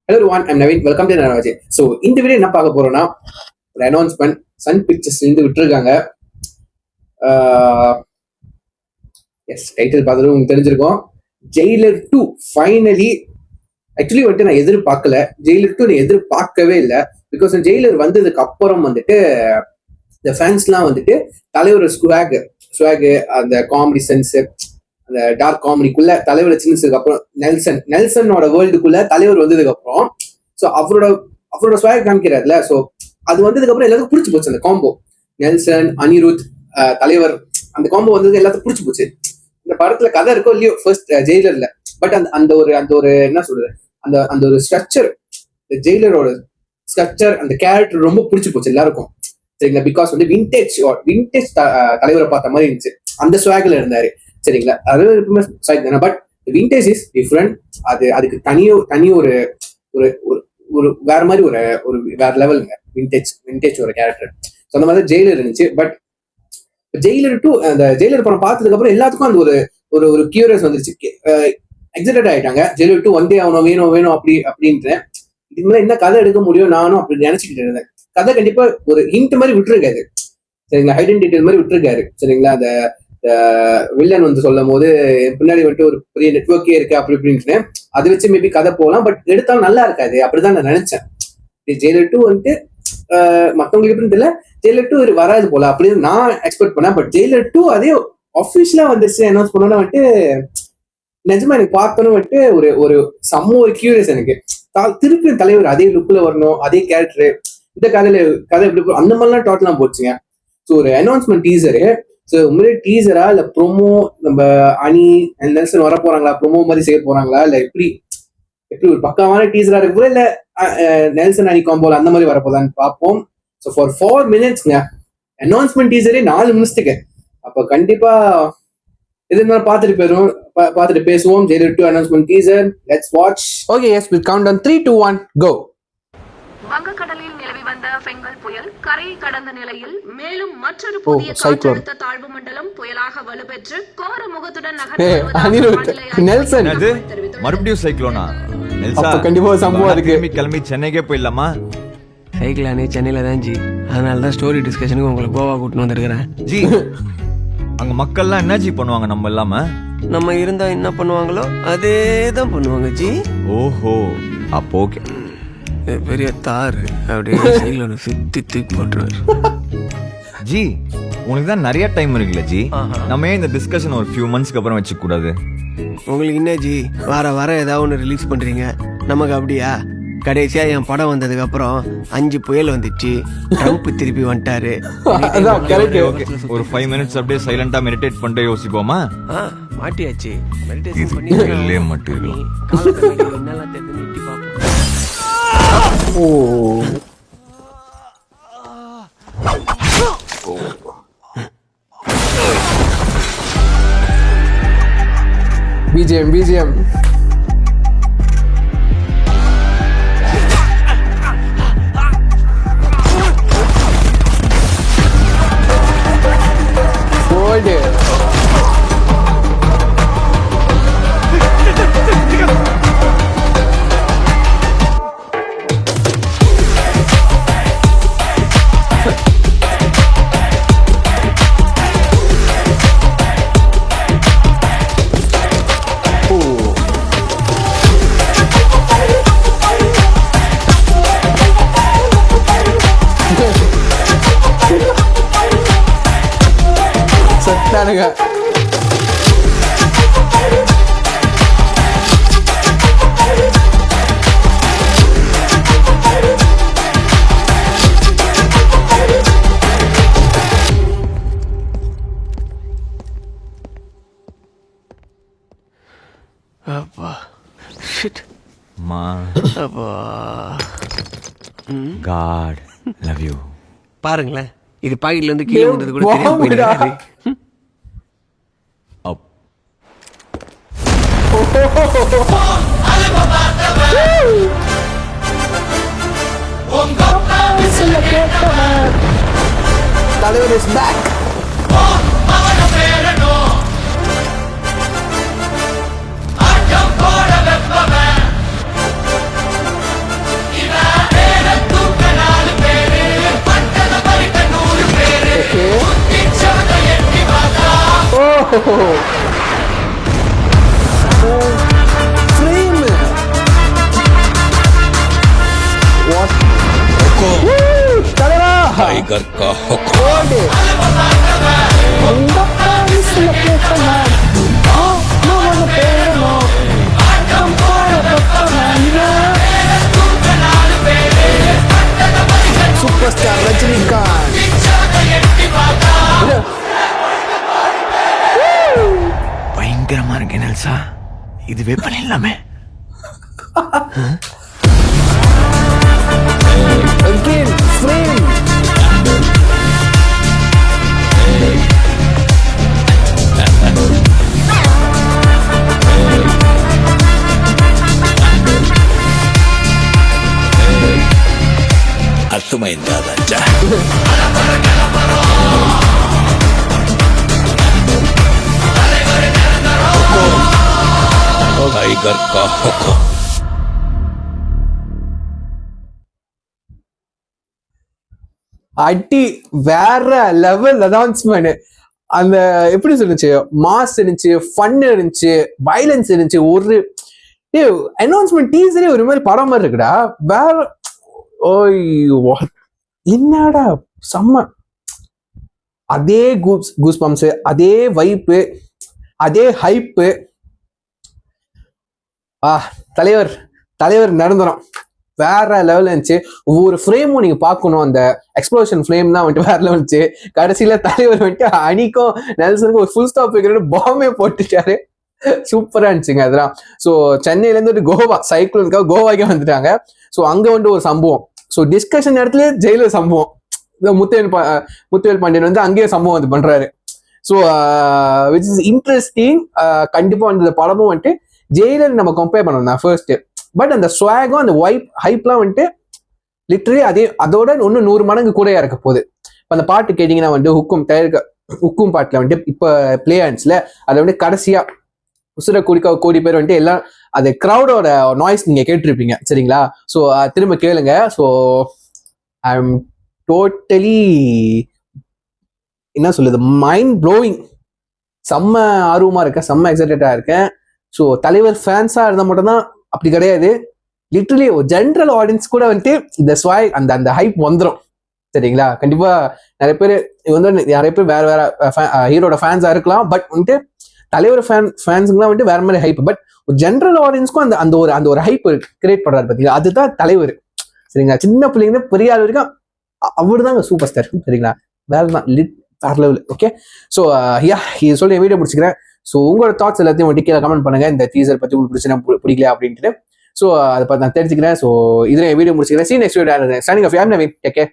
Hello everyone, I'm Naveen. Welcome to Nanaji. So இந்த video என்ன பார்க்க போறோம்னா ஒரு அனௌன்ஸ்மெண்ட் சன் பிக்சர்ஸ்ல இருந்து விட்டுருக்காங்க. எஸ் டைட்டில் பார்த்துட்டு உங்களுக்கு தெரிஞ்சிருக்கும். Jailer 2 finally. ஆக்சுவலி வந்துட்டு நான் எதிர்பார்க்கல, ஜெயிலர் 2 நான் எதிர்பார்க்கவே இல்லை. பிகாஸ் ஜெயிலர் வந்ததுக்கு அப்புறம் வந்துட்டு இந்த ஃபேன்ஸ்லாம் வந்துட்டு தலைவர் ஸ்வாகு அந்த காமெடி சென்ஸ், அந்த டார்க் காமெடிக்குள்ள தலைவர் சின்னதுக்கு அப்புறம் நெல்சனோட வேர்ல்டுக்குள்ள தலைவர் வந்ததுக்கு அப்புறம் ஸோ அவரோட ஸ்வாக் காமிக்கிறாருல. ஸோ அது வந்ததுக்கு அப்புறம் எல்லாத்துக்கும் பிடிச்சி போச்சு அந்த காம்போ. நெல்சன், அனிருத், தலைவர், அந்த காம்போ வந்தது எல்லாத்துக்கும் பிடிச்சி போச்சு. இந்த படத்துல கதை இருக்கோ இல்லையோ ஃபர்ஸ்ட் ஜெயிலர்ல, பட் அந்த ஒரு என்ன சொல்றது, அந்த ஒரு ஸ்ட்ரக்சர், ஜெயிலரோட ஸ்ட்ரக்சர், அந்த கேரக்டர் ரொம்ப பிடிச்சி போச்சு எல்லாருக்கும். சரிங்களா? பிகாஸ் வந்து விண்டேஜ் தலைவரை பார்த்த மாதிரி இருந்துச்சு. அந்த ஸ்வாக்ல இருந்தாரு. சரிங்களா? அது எப்பவுமே ஸ்வாக் தானே, பட் விண்டேஜ் இஸ் டிஃப்ரெண்ட். அதுக்கு தனி ஒரு வேற மாதிரி ஒரு வேற லெவலுங்க விண்டேஜ் ஒரு கேரக்டர். ஸோ அந்த மாதிரி ஜெயிலர் இருந்துச்சு. பட் ஜெயிலர் 2 அந்த ஜெயிலர் படம் பார்த்ததுக்கு அப்புறம் எல்லாத்துக்கும் அந்த ஒரு கியூரியஸ் வந்துருச்சு. எக்ஸைட்டட் ஆயிட்டாங்க. ஜெயிலர் 2 வந்தே ஆகணும், வேணும் அப்படின்ட்டு. இதுக்கு மேலே என்ன கதை எடுக்க முடியும் நானும் அப்படி நினைச்சுக்கிட்டு இருந்தேன். கதை கண்டிப்பா ஒரு ஹிண்ட் மாதிரி விட்டுருக்காரு. சரிங்களா? ஹைடன் டீட்டெயில் மாதிரி விட்டுருக்காரு. சரிங்களா? அந்த வில்லன் வந்து சொல்லும் போது பின்னாடி வந்துட்டு ஒரு பெரிய நெட்வொர்க்கே இருக்கு அப்படி இப்படின்னு அதை வச்சு மேபி கதை போகலாம். பட் எடுத்தாலும் நல்லா இருக்காது, அப்படிதான் நான் நினைச்சேன். ஜெயிலர் 2 வந்துட்டு மற்றவங்களுக்கு எப்படின்னு தெரியல, ஜெயிலர் 2 வராது போல அப்படின்னு நான் எக்ஸ்பெக்ட் பண்ணேன். பட் ஜெயிலர் 2 அதே ஆஃபிஷியலா வந்துருச்சு, அனௌன்ஸ் பண்ணோன்னா வந்துட்டு நிஜமா எனக்கு பார்த்தோன்னு வந்துட்டு ஒரு ஒரு கியூரியஸ் எனக்கு. திருப்பி தலைவர் அதே லுக்ல வரணும், அதே கேரக்டர், இந்த கதை எப்படி அந்த மாதிரிலாம் டோட்டலாம் போச்சுங்க. ஸோ ஒரு அனௌன்ஸ்மெண்ட் டீசரு. ஸோ உண்மையிலே டீசரா இல்ல ப்ரோமோ, நம்ம அணி நெல்சன் வர போறாங்களா, ப்ரோமோ மாதிரி செய்ய போறாங்களா, இல்ல எப்படி ஒரு பக்கமான டீசரா இருக்கு, இல்ல நெல்சன் அணி காம்போல அந்த மாதிரி வரப்போதான்னு பார்ப்போம். ஸோ ஃபார் 4 minutesங்க அனௌன்ஸ்மெண்ட் டீசரே 4 minutesக்கு. அப்ப கண்டிப்பா இது மாதிரி பார்த்துட்டு பேசுவோம். Jailer 2 announcement teaser. Let's watch. Okay, yes, will count down 3, 2, 1 go. வங்கக்கடலில் நிலவி வந்த பெங்கல் புயல் கரையை கடந்த நிலையில் மேலும் மற்றொரு புதிய காற்றழுத்த தாழ்வு மண்டலம் புயலாக வலுப்பெற்று கோர முகத்துடன் மறுபடியும் சைக்ளோனா? கண்டிப்பா சம்பவம் இருக்கு. கிளம்பி சென்னைக்கே போயிடலாமா? சைக்கிளானே சென்னையில தான் ஜி, அதனால தான் ஸ்டோரி டிஸ்கஷனுக்கு உங்களை கோவா கூட்டின்னு வந்திருக்கிறேன் ஜி. அங்க மக்கள்லாம் என்ன ஜி பண்ணுவாங்க நம்ம இல்லாம? நம்ம இருந்தா என்ன பண்ணுவாங்களோ அதே தான் பண்ணுவாங்க ஜி. ஓஹோ, அப்போ ஓகே. பெரிய தாரு அப்படியே சைக்கிள் சுத்தி தூக்கி போட்டுருவாரு. ஜி, உங்களுக்கு தான் நிறைய டைம் இருக்குல்ல ஜி, நம்ம ஏன் இந்த டிஸ்கஷன் ஒரு ஃபியூ மந்த்ஸ்க்கு அப்புறம் வச்சுக்க கூடாது? உங்களுக்கு என்ன ஜி, வர ஏதாவது ஒன்று ரிலீஸ் பண்றீங்க, நமக்கு அப்படியா? கடைசியா என் படம் வந்ததுக்கு அப்புறம் 5 புயல் வந்துச்சு, ட்ரம்ப் திருப்பி வந்துட்டாரு. ஒரு 5 minutes அப்படியே சைலண்டா மெடிடேட் பண்ணிட்டு யோசிப்போமா? மாட்டியாச்சு. மெடிடேஷன் பண்ணி மாட்டிருக்கலாம். என்னெல்லாம் தெரிஞ்சு எட்டி பார்ப்போம். BGM சத்தானுங்க. அப்பா ஷிட் மா, அப்பா. God love you. பாருங்களேன், இது பாக்கெட்ல இருந்து கீழே வந்தது கூட தெரியாம போயிடுது. தலைவர் இஸ் பேக். frame. What? தலைவா टाइगर का हुक्म ஓடு. இந்த பாரிஸ்ல கேட்கமா நான் பேரனோ சூப்பர் ஸ்டார் ரஜினிகாந்த். பயங்கரமா இருக்கு நெல்சா, இதுவே பண்ணிடலாமே. Again, frame. अर्थमैंदा राजा टाइगर का हुक्म அடி வேற லெவல் அனௌன்ஸ்மெண்ட். அந்த எப்படி சொல்லுச்சு, மாஸ் இருந்துச்சு, ஃபன் இருந்துச்சு, வயலன்ஸ் இருந்துச்சு. ஒரு அனௌன்ஸ்மெண்ட் டீசரே ஒரு மாதிரி படம் மாதிரி இருக்குடா. வேற ஓய்யோ என்னடா செம்ம. அதே கூஸ் பம்ப்ஸ், அதே வைப்பு, அதே ஹைப்பு. தலைவர் தலைவர் நிரந்தரம் வேற லெவல் இருந்துச்சு. ஒவ்வொரு ஃப்ரேமும் நீங்க பார்க்கணும். அந்த எக்ஸ்ப்ளோஷன் ஃப்ரேம் தான் வந்துட்டு வேற லெவல் இருந்துச்சு. கடைசியில தலைவர் வந்துட்டு அணிக்கும் நெல்சனுக்கும் ஒரு ஃபுல் ஸ்டாப் வைக்கிற பாம்பே போட்டுட்டாரு. சூப்பரா இருந்துச்சுங்க அதெல்லாம். ஸோ சென்னையில இருந்து கோவா சைக்கிளுக்காக கோவாக்கே வந்துட்டாங்க. ஸோ அங்க வந்துட்டு ஒரு சம்பவம். ஸோ டிஸ்கஷன் இடத்துல ஜெயிலர் சம்பவம். முத்துவேல் பாண்டியன் வந்து அங்கேயே சம்பவம் வந்து பண்றாரு. So which is interesting. கண்டிப்பா வந்து படமும் வந்துட்டு ஜெயிலர் நம்ம கம்பேர் பண்ணணும் தான் ஃபர்ஸ்ட். பட் அந்த ஸ்வாகும் அந்த ஹைப்லாம் வந்துட்டு லிட்டரலி அதோட இன்னும் 100 மடங்கு கூடயா இருக்க போகுது. இப்போ அந்த பாட்டு கேட்டீங்கன்னா வந்து ஹுக்கும் பாட்டுல வந்துட்டு இப்போ பிளே ஹேண்ட்ஸ்ல அதை வந்து கடைசியா உசுர கோடி பேர் வந்துட்டு எல்லாம் அது கிரௌடோட நாய்ஸ் நீங்க கேட்டிருப்பீங்க சரிங்களா. ஸோ திரும்ப கேளுங்க. ஸோ ஐ எம் டோட்டலி என்ன சொல்லுது மைண்ட் ப்ளோவிங். செம்ம ஆர்வமா இருக்கேன், செம்ம எக்ஸைட்டடா இருக்கேன். ஸோ தலைவர் ஃபேன்ஸா இருந்தா மட்டும்தான் அப்படி கிடையாது. லிட்டரலி ஜென்ரல் ஆடியன்ஸ் கூட வந்துட்டு இந்த ஸ்வாய் அந்த ஹைப் வந்துடும் சரிங்களா. கண்டிப்பா நிறைய பேர் வந்து நிறைய பேர் வேற வேற ஹீரோட ஃபேன்ஸா இருக்கலாம். பட் வந்துட்டு தலைவர் ஃபேன்ஸுக்குலாம் வந்துட்டு வேற மாதிரி ஹைப். பட் ஜென்ரல் ஆடியன்ஸ்க்கும் அந்த ஒரு ஹைப் கிரியேட் பண்றாரு பார்த்தீங்களா, அதுதான் தலைவர் சரிங்களா. சின்ன பிள்ளைங்க பெரிய ஆள் வரைக்கும் அவரு தாங்க சூப்பர் ஸ்டார் சரிங்களா. வேற தான் வேற லெவல். ஓகே ஸோ இது சொல்லி வீடியோ பிடிச்சிக்கிறேன். ஸோ உங்களோட தாட்ஸ் எல்லாத்தையும் கீழே கமெண்ட் பண்ணுங்க. இந்த டீசர் பத்தி உங்களுக்கு பிடிக்கல அப்படின்ட்டு. ஸோ அதை பார்த்து நான் தெரிஞ்சுக்கிறேன். ஸோ இதுல வீடியோ முடிச்சுக்கிறேன். See next video. Signing off. I am Naveen. Take care.